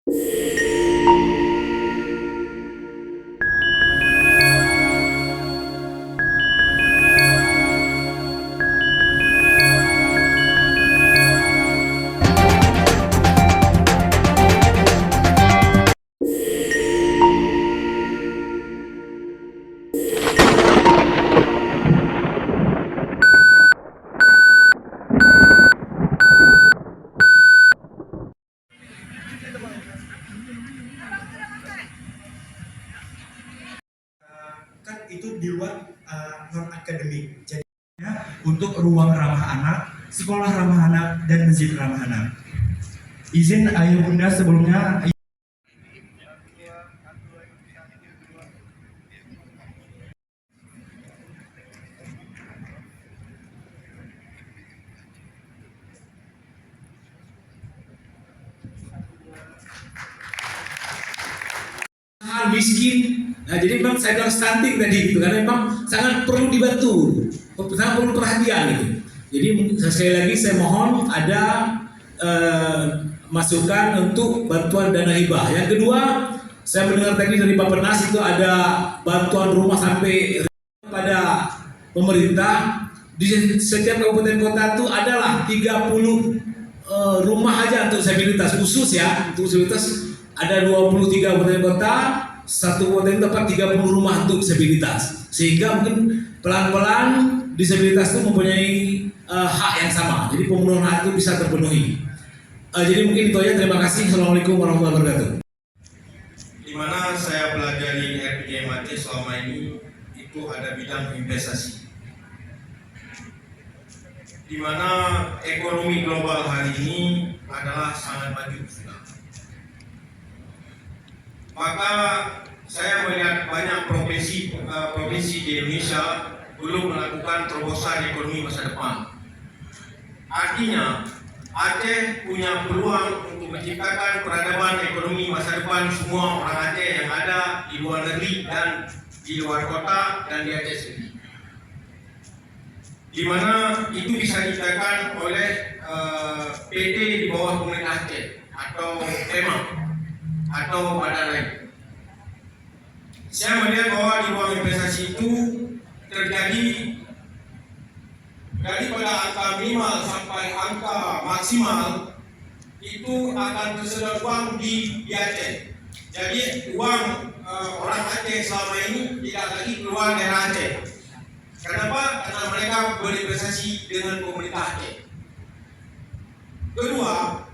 Kan itu di luar non akademik. Jadi untuk ruang ramah anak, sekolah ramah anak, dan masjid ramah anak. Izin ayah bunda sebelumnya. Miskin. Nah, jadi memang saya bilang stunting tadi gitu, karena memang sangat perlu dibantu, sangat perlu perhatian gitu. Jadi sekali lagi saya mohon ada masukan untuk bantuan dana hibah. Yang kedua, saya mendengar tadi dari Bappenas itu ada bantuan rumah sampai pada pemerintah. Di setiap kabupaten kota itu adalah 30 rumah aja untuk disabilitas khusus ya, untuk disabilitas ada 23 kabupaten kota, satu kabupaten dapat 30 rumah untuk disabilitas. Sehingga mungkin pelan-pelan disabilitas itu mempunyai hak yang sama. Jadi pemenuhan hak itu bisa terpenuhi. Jadi mungkin itu aja. Terima kasih. Assalamualaikum warahmatullahi wabarakatuh. Di mana saya pelajari RPJMAT selama ini itu ada bidang investasi. Di mana ekonomi global hari ini adalah sangat maju sudah. Maka saya melihat banyak provinsi di Indonesia belum melakukan terobosan ekonomi masa depan. Artinya Aceh punya peluang untuk menciptakan peradaban ekonomi masa depan semua orang Aceh yang ada di luar negeri dan di luar kota dan di Aceh sendiri. Di mana itu bisa diciptakan oleh PT di bawah pemerintah Aceh atau PEMA atau badan lain. Saya melihat bahwa di ruang investasi itu terjadi daripada angka minimal sampai angka maksimal itu akan tersedia uang di Aceh. Jadi uang orang Aceh selama ini tidak lagi keluar dari Aceh. Kenapa? Karena mereka berinvestasi dengan pemerintah Aceh. Kedua,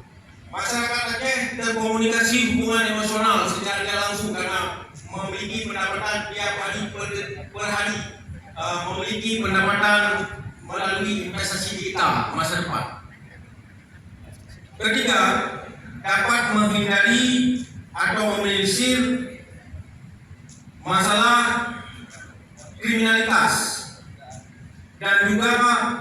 masyarakat Aceh terkomunikasi hubungan emosional secara tidak langsung karena memiliki pendapatan tiap hari per hari, memiliki pendapatan melalui investasi digital masa depan. Ketiga, dapat menghindari atau meminimalisir masalah kriminalitas dan juga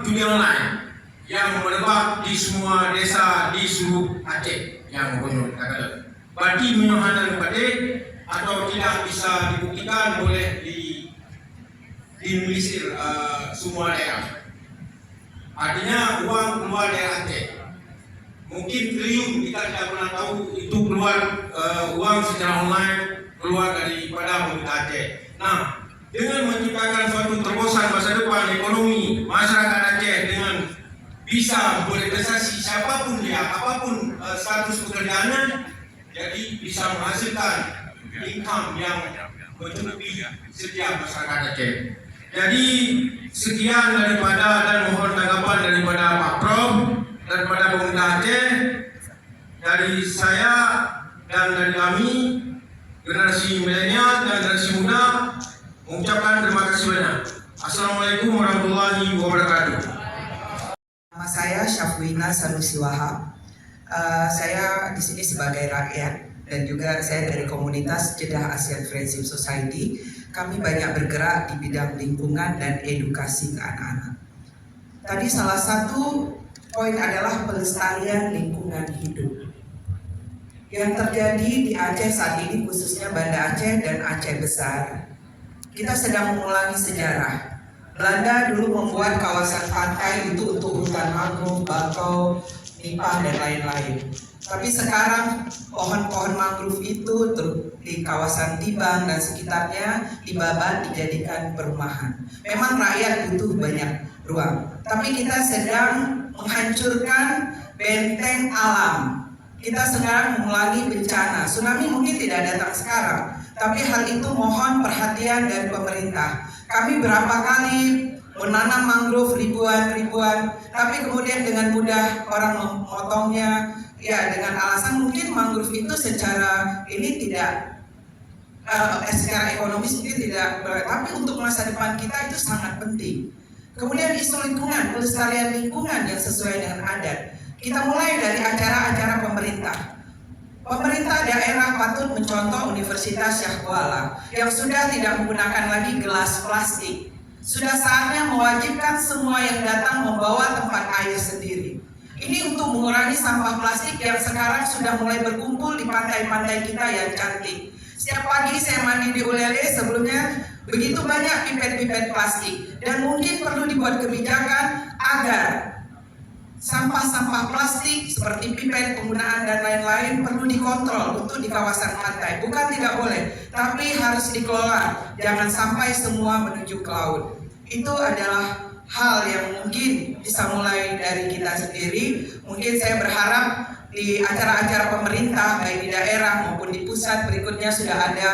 judi online yang merebak di semua desa di seluruh Aceh yang katakan. Berarti minuman daripada atau tidak bisa dibuktikan boleh diminimalisir semua daerah. Artinya uang keluar dari Aceh. Mungkin triliun kita tidak pernah tahu itu keluar uang secara online keluar daripada pemerintah Aceh. Nah, dengan menciptakan suatu terobosan masa depan ekonomi masyarakat Aceh dengan bisa berinvestasi siapapun dia, apapun status pekerjaannya, jadi bisa menghasilkan income yang mencukupi setiap masyarakat Aceh. Jadi sekian daripada dan mohon tanggapan daripada Pak Prof, daripada pemerintah Aceh, dari saya dan dari kami generasi milenial dan generasi muda mengucapkan terima kasih banyak. Assalamualaikum warahmatullahi wabarakatuh. Nama saya Syafwina Sanusi Wahab. Saya di sini sebagai rakyat dan juga saya dari komunitas Jeddah ASEAN Friendship Society. Kami banyak bergerak di bidang lingkungan dan edukasi ke anak-anak. Tadi salah satu poin adalah pelestarian lingkungan hidup. Yang terjadi di Aceh saat ini khususnya Banda Aceh dan Aceh Besar. Kita sedang mengulangi sejarah. Belanda dulu membuat kawasan pantai itu untuk hutan mangrove, bakau, nipah, dan lain-lain. Tapi sekarang pohon-pohon mangrove itu di kawasan Tibang dan sekitarnya dibabat dijadikan perumahan. Memang rakyat butuh banyak ruang, tapi kita sedang menghancurkan benteng alam. Kita sedang mengulangi bencana. Tsunami mungkin tidak datang sekarang, tapi hal itu mohon perhatian dari pemerintah. Kami berapa kali menanam mangrove ribuan, tapi kemudian dengan mudah orang memotongnya, ya dengan alasan mungkin mangrove itu secara ini tidak secara ekonomis mungkin tidak, tapi untuk masa depan kita itu sangat penting. Kemudian isu lingkungan, pelestarian lingkungan yang sesuai dengan adat. Kita mulai dari acara-acara pemerintah. Pemerintah daerah patut mencontoh Universitas Syah Kuala yang sudah tidak menggunakan lagi gelas plastik. Sudah saatnya mewajibkan semua yang datang membawa tempat air sendiri. Ini untuk mengurangi sampah plastik yang sekarang sudah mulai berkumpul di pantai-pantai kita yang cantik. Setiap pagi saya mandi di Ulele, sebelumnya begitu banyak pipet-pipet plastik. Dan mungkin perlu dibuat kebijakan agar sampah-sampah plastik seperti pipet, penggunaan dan lain-lain perlu dikontrol untuk di kawasan pantai. Bukan tidak boleh, tapi harus dikelola. Jangan sampai semua menuju ke laut. Itu adalah hal yang mungkin bisa mulai dari kita sendiri. Mungkin saya berharap di acara-acara pemerintah baik di daerah maupun di pusat berikutnya sudah ada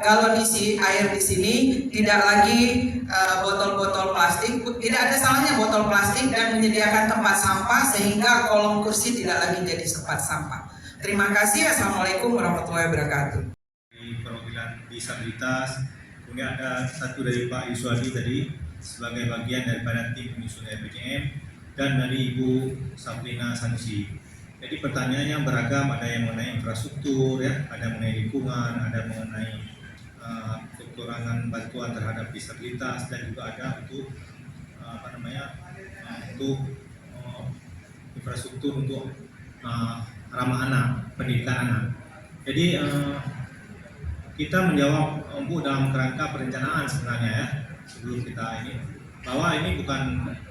galon isi air di sini, tidak lagi botol-botol plastik. Tidak ada salahnya botol plastik dan menyediakan tempat sampah sehingga kolong kursi tidak lagi jadi tempat sampah. Terima kasih. Assalamualaikum warahmatullahi wabarakatuh. Di perwakilan disabilitas, kemudian ada satu dari Pak Yuswadi tadi sebagai bagian daripada tim penyusun RPJM dan dari Ibu Sabrina Sanusi. Jadi pertanyaannya beragam, ada yang mengenai infrastruktur, ya, ada mengenai lingkungan, ada mengenai kekurangan bantuan terhadap disabilitas dan juga ada untuk untuk infrastruktur untuk ramah anak, pendidikan anak. Jadi kita menjawab dalam kerangka perencanaan sebenarnya, ya, sebelum kita ini, bahwa ini bukan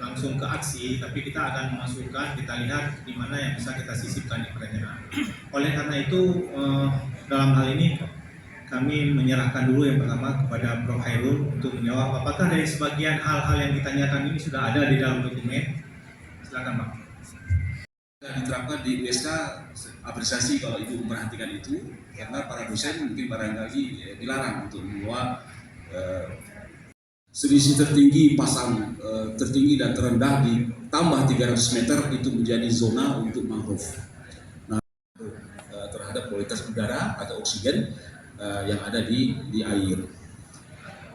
langsung ke aksi, tapi kita akan memasukkan, kita lihat di mana yang bisa kita sisipkan di perencanaan. Oleh karena itu, dalam hal ini kami menyerahkan dulu yang pertama kepada Prof. Hairul untuk menjawab apakah dari sebagian hal-hal yang ditanyakan ini sudah ada di dalam dokumen. Silakan, Pak. Diterapkan di USK, apresiasi kalau Ibu memperhatikan itu, karena para dosen mungkin barangkali dilarang untuk membawa selisih tertinggi pasang tertinggi dan terendah ditambah 300 meter itu menjadi zona untuk mangrove. Nah, terhadap kualitas udara atau oksigen yang ada di air.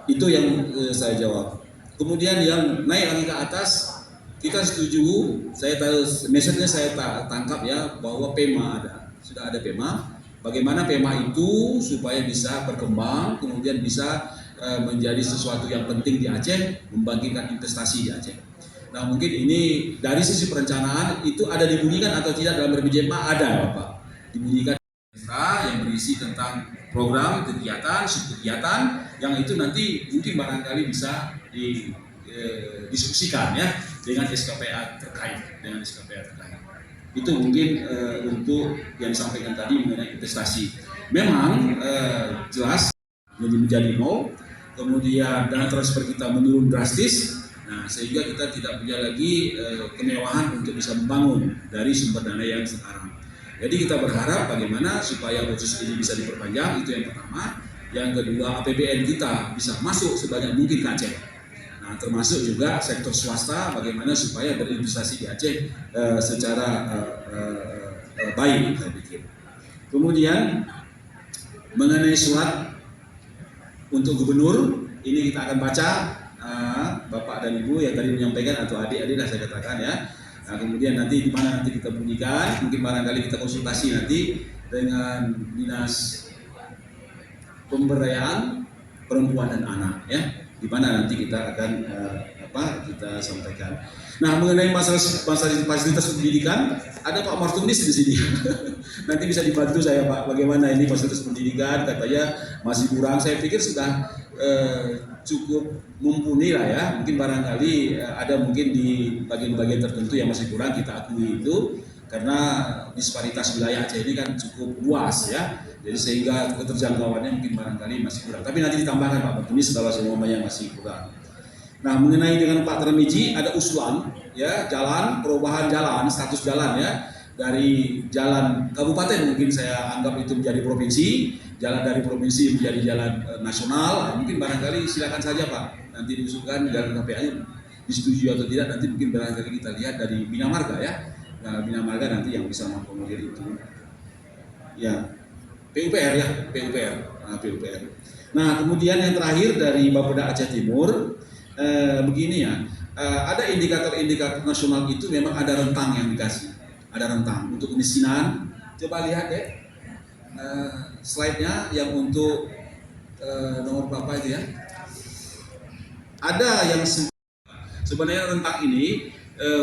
Itu yang saya jawab. Kemudian yang naik lagi ke atas, kita setuju. Saya tahu, message-nya saya tangkap ya, bahwa PEMA ada, sudah ada PEMA. Bagaimana PEMA itu supaya bisa berkembang, kemudian bisa menjadi sesuatu yang penting di Aceh, membangkitkan investasi di Aceh. Nah, mungkin ini dari sisi perencanaan itu ada dibunyikan atau tidak dalam RPJM? Ada, Bapak. Dibunyikan yang berisi tentang program, kegiatan, subkegiatan yang itu nanti mungkin barangkali bisa didiskusikan ya dengan SKPA terkait, Itu mungkin untuk yang disampaikan tadi mengenai investasi. Memang jelas menjadi nol. Kemudian dana transfer kita menurun drastis, nah sehingga kita tidak punya lagi kemewahan untuk bisa membangun dari sumber dana yang sekarang. Jadi kita berharap bagaimana supaya proses ini bisa diperpanjang, itu yang pertama. Yang kedua, APBN kita bisa masuk sebanyak mungkin ke Aceh. Nah, termasuk juga sektor swasta, bagaimana supaya berinvestasi di Aceh secara baik, saya pikir. Kemudian mengenai surat untuk gubernur, ini kita akan baca, Bapak dan Ibu yang tadi menyampaikan, atau adik-adik lah saya katakan ya. Nah, kemudian nanti di mana nanti kita bunyikan, mungkin barangkali kita konsultasi nanti dengan Dinas Pemberdayaan Perempuan dan Anak ya, di mana nanti kita akan kita sampaikan. Nah, mengenai masalah fasilitas pendidikan, ada Pak Martunis di sini. Nanti bisa dibantu saya, Pak, bagaimana ini fasilitas pendidikan, katanya masih kurang. Saya pikir sudah cukup mumpuni lah ya. Mungkin barangkali ada mungkin di bagian-bagian tertentu yang masih kurang, kita akui itu. karena disparitas wilayah Aceh ini kan cukup luas ya, jadi sehingga keterjangkauannya mungkin barangkali masih kurang. Tapi nanti ditambahkan Pak Bertumis kalau semuanya masih kurang. Nah, mengenai dengan Pak Tarmizi ada usulan ya, jalan perubahan jalan, status jalan ya, dari jalan kabupaten mungkin saya anggap itu menjadi provinsi, jalan dari provinsi menjadi jalan nasional. Mungkin barangkali silakan saja Pak, nanti diusulkan jalan KPA-nya disetujui atau tidak, nanti mungkin barangkali kita lihat dari Bina Marga ya. Nah, Bina Marga nanti yang bisa mengakomodir itu. Ya, PUPR ya, PUPR. Nah, PUPR. Nah, kemudian yang terakhir dari Bapeda Aceh Timur, begini ya, ada indikator-indikator nasional itu memang ada rentang yang dikasih, ada rentang untuk kemiskinan. Coba lihat ya, slide-nya yang untuk nomor berapa itu ya? Ada yang sebenarnya rentang ini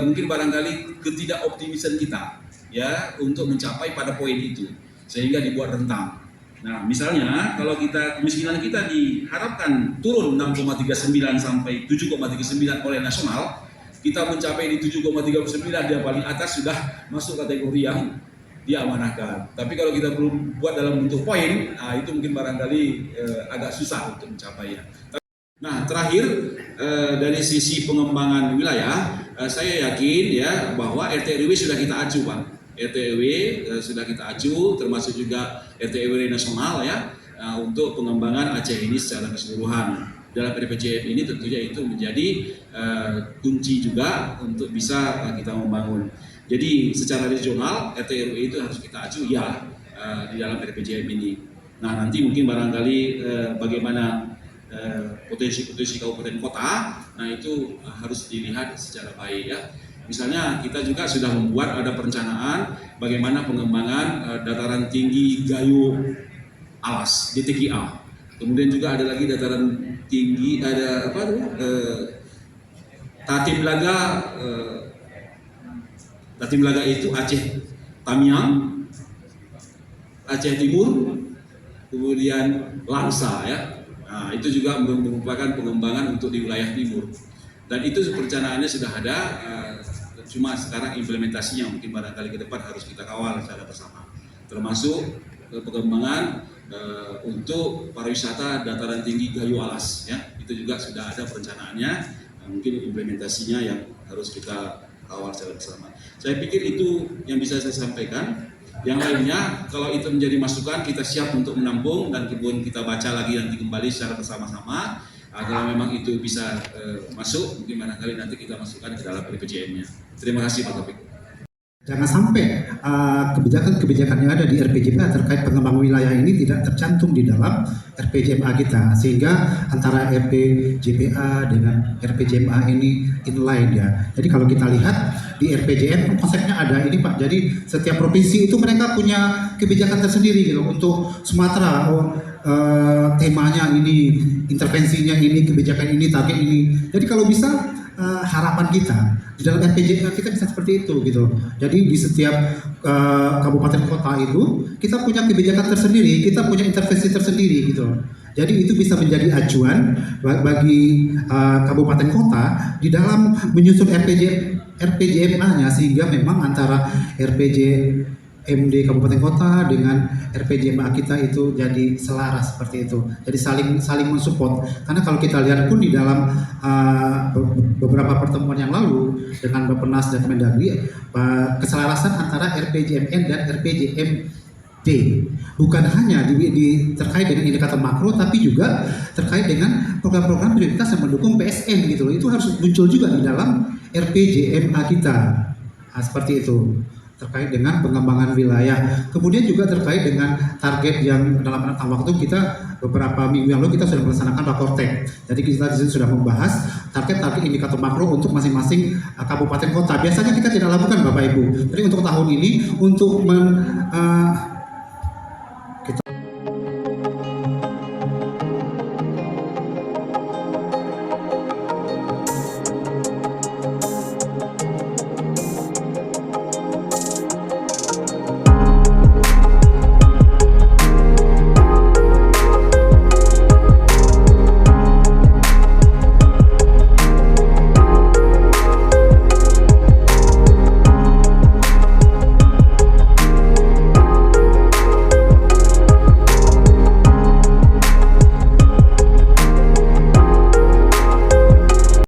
mungkin barangkali ketidakoptimisan kita ya untuk mencapai pada poin itu, sehingga dibuat rentang. Nah, misalnya kalau kemiskinan kita diharapkan turun 6,39 sampai 7,39 oleh nasional, kita mencapai di 7,39, dia paling atas sudah masuk kategori yang diamanahkan. Tapi kalau kita belum buat dalam bentuk poin, nah itu mungkin barangkali agak susah untuk mencapainya. Nah, terakhir dari sisi pengembangan wilayah, saya yakin ya bahwa RT/RW sudah kita acu, Pak. RT/RW sudah kita acu, termasuk juga RT/RW nasional ya, untuk pengembangan Aceh ini secara keseluruhan. Dalam RPJM ini tentunya itu menjadi kunci juga untuk bisa kita membangun. Jadi secara regional RT/RW itu harus kita acu ya di dalam RPJM ini. Nah, nanti mungkin barangkali bagaimana potensi-potensi kabupaten kota, nah itu harus dilihat secara baik ya. Misalnya kita juga sudah membuat ada perencanaan bagaimana pengembangan dataran tinggi Gayo Alas DTGA. Kemudian juga ada lagi dataran tinggi, ada apa tuh? Tatim Laga itu Aceh Tamiang, Aceh Timur, kemudian Langsa ya. Nah, itu juga merupakan pengembangan untuk di wilayah timur. Dan itu perencanaannya sudah ada, cuma sekarang implementasinya mungkin barangkali ke depan harus kita kawal secara bersama. Termasuk pengembangan untuk pariwisata dataran tinggi Gayo Alas ya. Itu juga sudah ada perencanaannya, mungkin implementasinya yang harus kita kawal secara bersama. Saya pikir itu yang bisa saya sampaikan. Yang lainnya, kalau itu menjadi masukan, kita siap untuk menampung dan kemudian kita baca lagi nanti kembali secara bersama-sama. Kalau memang itu bisa masuk, mungkin barangkali nanti kita masukkan ke dalam RPJM-nya. Terima kasih Pak Taufik. Jangan sampai kebijakan-kebijakan yang ada di RPJMA terkait pengembangan wilayah ini tidak tercantum di dalam RPJMA kita, sehingga antara RPJPA dengan RPJMA ini inline ya. Jadi kalau kita lihat di RPJM konsepnya ada ini Pak. Jadi setiap provinsi itu mereka punya kebijakan tersendiri gitu. Untuk Sumatera temanya ini, intervensinya ini, kebijakan ini, target ini. Jadi kalau bisa harapan kita di dalam RPJMA kita bisa seperti itu gitu. Jadi di setiap kabupaten kota itu kita punya kebijakan tersendiri, kita punya intervensi tersendiri gitu. Jadi itu bisa menjadi acuan bagi kabupaten kota di dalam menyusun RPJMA-nya, sehingga memang antara RPJMD kabupaten kota dengan RPJMA kita itu jadi selaras seperti itu. Jadi saling mensupport. Karena kalau kita lihat pun di dalam beberapa pertemuan yang lalu dengan Bappenas dan Kemendagri, keselarasan antara RPJMN dan RPJMD bukan hanya terkait dengan indikator makro, tapi juga terkait dengan program-program prioritas yang mendukung PSN gitu loh. Itu harus muncul juga di dalam RPJMA kita. Nah, seperti itu terkait dengan pengembangan wilayah. Kemudian juga terkait dengan target yang dalam rentang waktu kita beberapa minggu yang lalu kita sudah melaksanakan rakortek. Jadi kita di sini sudah membahas target-target indikator makro untuk masing-masing kabupaten kota. Biasanya kita tidak lakukan Bapak Ibu. Tapi untuk tahun ini untuk